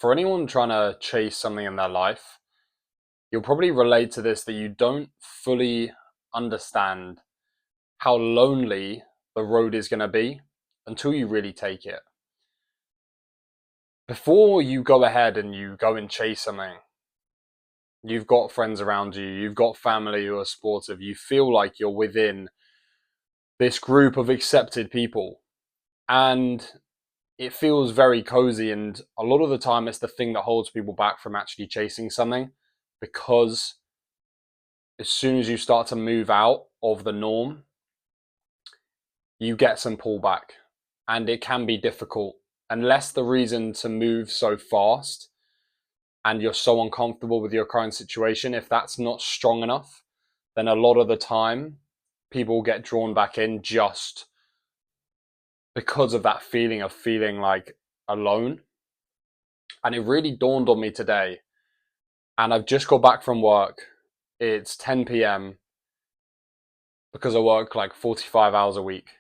For anyone trying to chase something in their life, you'll probably relate to this that you don't fully understand how lonely the road is going to be until you really take it. Before you go ahead and you go and chase something, you've got friends around you, you've got family who are supportive, you feel like you're within this group of accepted people. And it feels very cozy, and a lot of the time it's the thing that holds people back from actually chasing something, because as soon as you start to move out of the norm, you get some pullback, and it can be difficult unless the reason to move so fast and you're so uncomfortable with your current situation. If that's not strong enough, then a lot of the time people get drawn back in just because of that feeling of feeling like alone. And it really dawned on me today, and I've just got back from work. It's 10 p.m. because I work like 45 hours a week,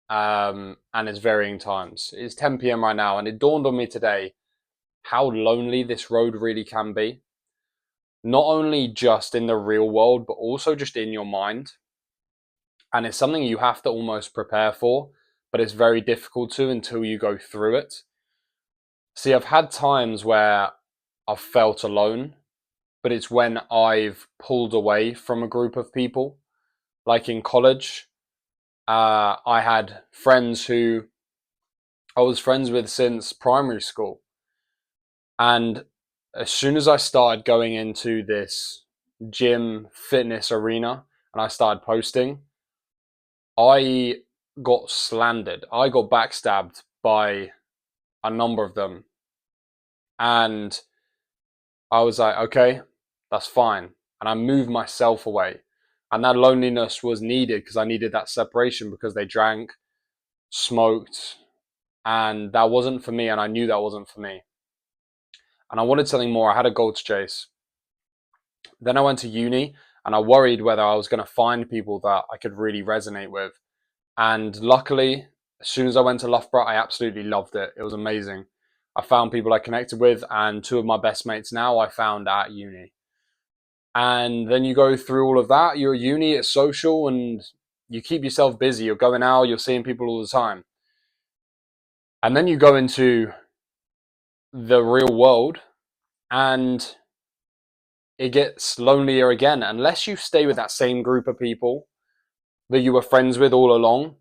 and it's varying times. It's 10 p.m. right now, and it dawned on me today how lonely this road really can be. Not only just in the real world, but also just in your mind. And it's something you have to almost prepare for, but it's very difficult to until you go through it. See, I've had times where I've felt alone, but it's when I've pulled away from a group of people. Like in college, I had friends who I was friends with since primary school. And as soon as I started going into this gym fitness arena and I started posting, I got slandered. I got backstabbed by a number of them. And I was like, okay, that's fine. And I moved myself away. And that loneliness was needed because I needed that separation, because they drank, smoked, and that wasn't for me. And I knew that wasn't for me. And I wanted something more. I had a goal to chase. Then I went to uni, and I worried whether I was going to find people that I could really resonate with. And luckily, as soon as I went to Loughborough, I absolutely loved it. It was amazing. I found people I connected with, and two of my best mates now I found at uni. And then you go through all of that. You're at uni, it's social, and you keep yourself busy. You're going out, you're seeing people all the time. And then you go into the real world, and it gets lonelier again. Unless you stay with that same group of people that you were friends with all along,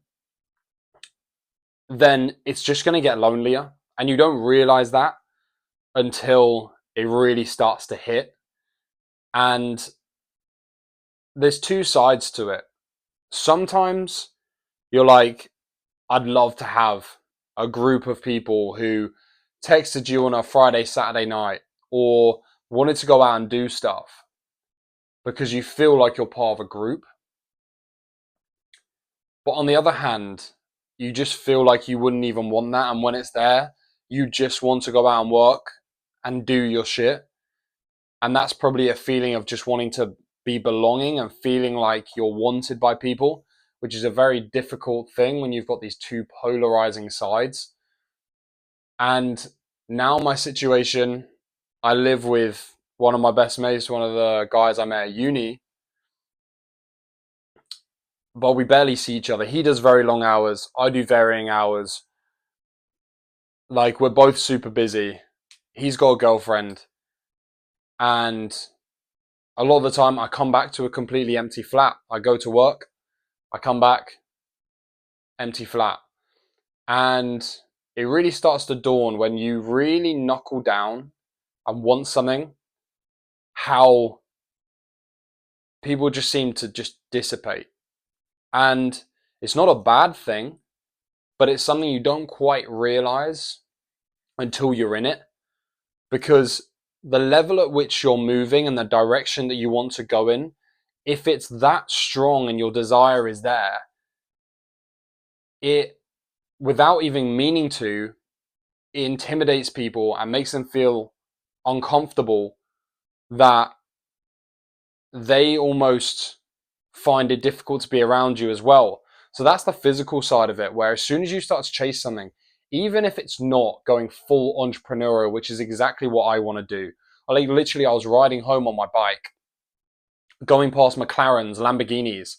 then it's just going to get lonelier. And you don't realize that until it really starts to hit. And there's two sides to it. Sometimes you're like, I'd love to have a group of people who texted you on a Friday, Saturday night, or wanted to go out and do stuff because you feel like you're part of a group. But on the other hand, you just feel like you wouldn't even want that. And when it's there, you just want to go out and work and do your shit. And that's probably a feeling of just wanting to be belonging and feeling like you're wanted by people, which is a very difficult thing when you've got these two polarizing sides. And now my situation, I live with one of my best mates, one of the guys I met at uni, but we barely see each other. He does very long hours. I do varying hours. Like, we're both super busy. He's got a girlfriend. And a lot of the time I come back to a completely empty flat. I go to work, I come back, empty flat. And it really starts to dawn when you really knuckle down and want something, how people just seem to just dissipate. And it's not a bad thing, but it's something you don't quite realize until you're in it, because the level at which you're moving and the direction that you want to go in, if it's that strong and your desire is there, it, without even meaning to, it intimidates people and makes them feel uncomfortable, that they almost find it difficult to be around you as well. So that's the physical side of it, where as soon as you start to chase something, even if it's not going full entrepreneurial, which is exactly what I want to do. Like literally, I was riding home on my bike, going past McLarens, Lamborghinis.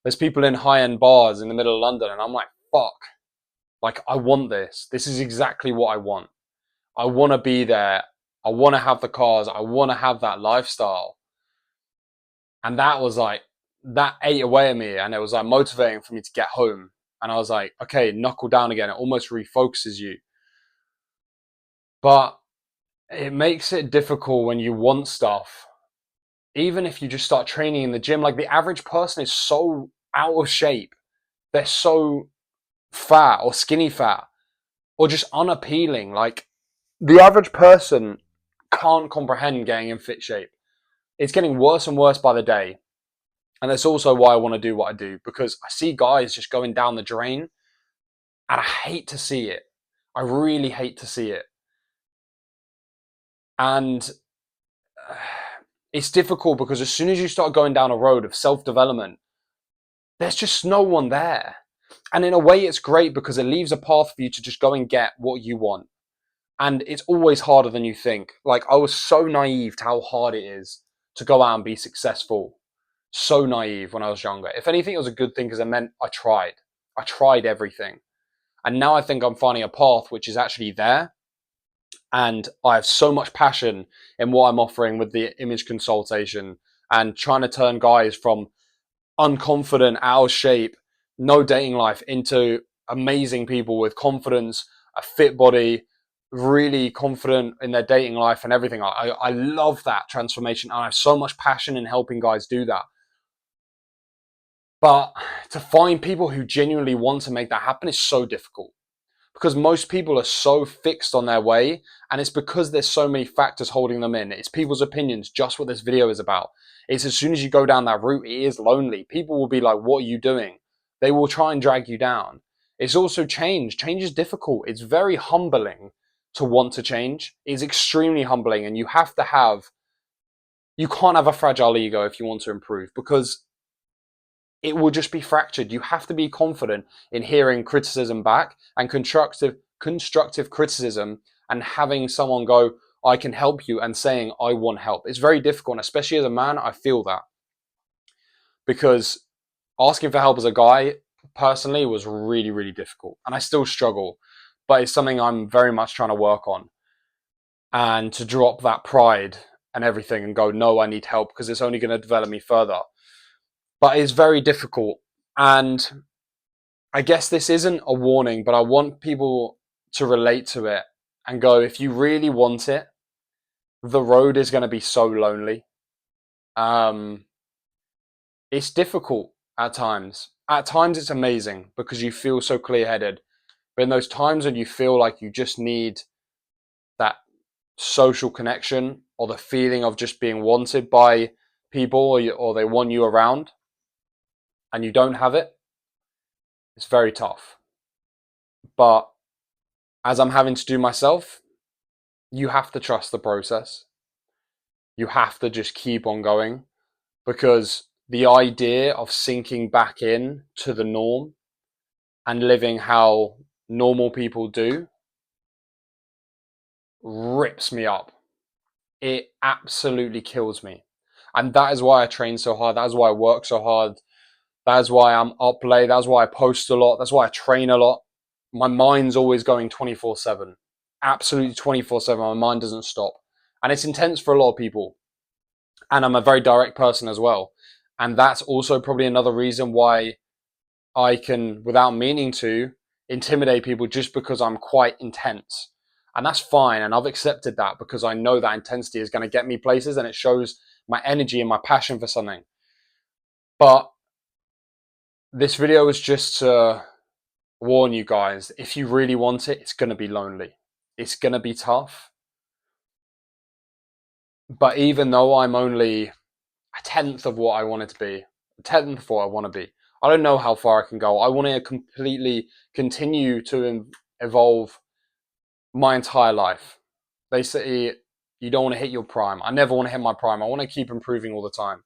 There's people in high-end bars in the middle of London, and I'm like, fuck. Like, I want this. This is exactly what I want. I want to be there. I want to have the cars. I want to have that lifestyle. And that was like, that ate away at me, and it was like motivating for me to get home. And I was like, okay, knuckle down again. It almost refocuses you. But it makes it difficult when you want stuff. Even if you just start training in the gym, like the average person is so out of shape. They're so fat or skinny fat or just unappealing. Like the average person can't comprehend getting in fit shape. It's getting worse and worse by the day. And that's also why I want to do what I do, because I see guys just going down the drain and I hate to see it. I really hate to see it. And it's difficult because as soon as you start going down a road of self-development, there's just no one there. And in a way, it's great because it leaves a path for you to just go and get what you want. And it's always harder than you think. Like, I was so naive to how hard it is to go out and be successful. So naive when I was younger. If anything, it was a good thing because it meant I tried. I tried everything. And now I think I'm finding a path which is actually there. And I have so much passion in what I'm offering with the image consultation and trying to turn guys from unconfident, out of shape, no dating life into amazing people with confidence, a fit body, really confident in their dating life and everything. I love that transformation, and I have so much passion in helping guys do that. But to find people who genuinely want to make that happen is so difficult, because most people are so fixed on their way, and it's because there's so many factors holding them in. It's people's opinions, just what this video is about. It's as soon as you go down that route, it is lonely. People will be like, what are you doing? They will try and drag you down. It's also change. Change is difficult. It's very humbling to want to change. It's extremely humbling, and you can't have a fragile ego if you want to improve, because it will just be fractured. You have to be confident in hearing criticism back and constructive criticism, and having someone go, I can help you, and saying, I want help. It's very difficult, and especially as a man, I feel that, because asking for help as a guy personally was really, really difficult, and I still struggle, but it's something I'm very much trying to work on, and to drop that pride and everything and go, no, I need help, because it's only going to develop me further. But it's very difficult. And I guess this isn't a warning, but I want people to relate to it and go, if you really want it, the road is going to be so lonely. It's difficult at times. At times it's amazing because you feel so clear-headed. But in those times when you feel like you just need that social connection, or the feeling of just being wanted by people, or they want you around, and you don't have it, it's very tough. But as I'm having to do myself, you have to trust the process. You have to just keep on going, because the idea of sinking back in to the norm and living how normal people do rips me up. It absolutely kills me. And that is why I train so hard. That is why I work so hard. That is why I'm up late. That's why I post a lot. That's why I train a lot. My mind's always going 24/7. Absolutely 24/7. My mind doesn't stop. And it's intense for a lot of people. And I'm a very direct person as well. And that's also probably another reason why I can, without meaning to, intimidate people, just because I'm quite intense. And that's fine. And I've accepted that, because I know that intensity is going to get me places, and it shows my energy and my passion for something. But this video is just to warn you guys, if you really want it, it's going to be lonely. It's going to be tough. But even though I'm only a tenth of what I want it to be, a tenth of what I want to be, I don't know how far I can go. I want to completely continue to evolve my entire life. They say you don't want to hit your prime. I never want to hit my prime. I want to keep improving all the time,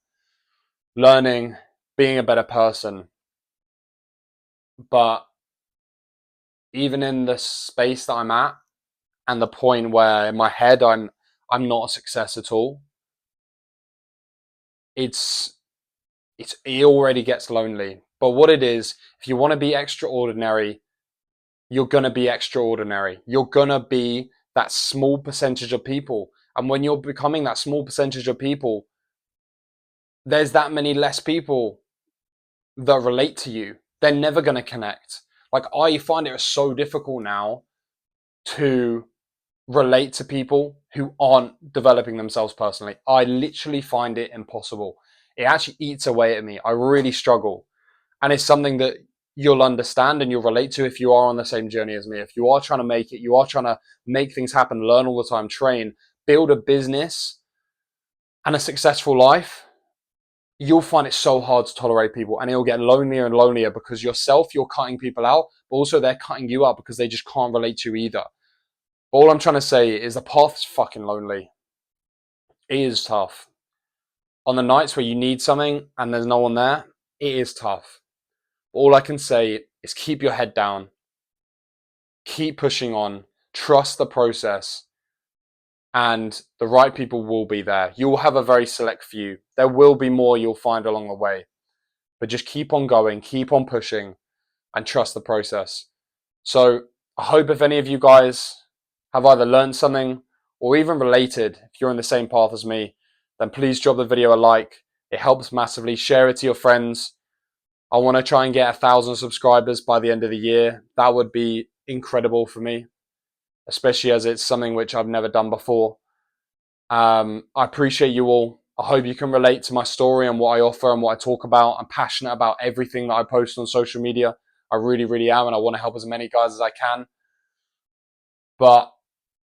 learning, being a better person. But even in the space that I'm at and the point where in my head I'm not a success at all, it already gets lonely. But what it is, if you want to be extraordinary, you're going to be extraordinary. You're going to be that small percentage of people. And when you're becoming that small percentage of people, there's that many less people that relate to you. They're never going to connect. Like, I find it so difficult now to relate to people who aren't developing themselves personally. I literally find it impossible. It actually eats away at me. I really struggle. And it's something that you'll understand and you'll relate to if you are on the same journey as me. If you are trying to make it, you are trying to make things happen, learn all the time, train, build a business and a successful life, you'll find it so hard to tolerate people, and it'll get lonelier and lonelier because yourself, you're cutting people out, but also they're cutting you out because they just can't relate to you either. All I'm trying to say is the path's fucking lonely. It is tough. On the nights where you need something and there's no one there, it is tough. All I can say is keep your head down, keep pushing on, trust the process, and the right people will be there. You'll have a very select few. There will be more you'll find along the way, but just keep on going, keep on pushing, and trust the process. So I hope if any of you guys have either learned something or even related, if you're in the same path as me, then please drop the video a like. It helps massively. Share it to your friends. I want to try and get 1,000 subscribers by the end of the year. That would be incredible for me, especially as it's something which I've never done before. I appreciate you all. I hope you can relate to my story and what I offer and what I talk about. I'm passionate about everything that I post on social media. I really, really am, and I want to help as many guys as I can. But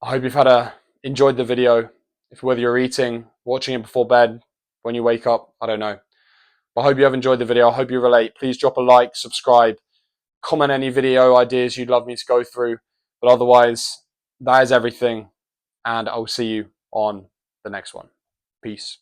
I hope you've enjoyed the video. If whether you're eating, watching it before bed, when you wake up, I don't know. But I hope you have enjoyed the video. I hope you relate. Please drop a like, subscribe, comment any video ideas you'd love me to go through. But otherwise, that is everything. And I'll see you on the next one. Peace.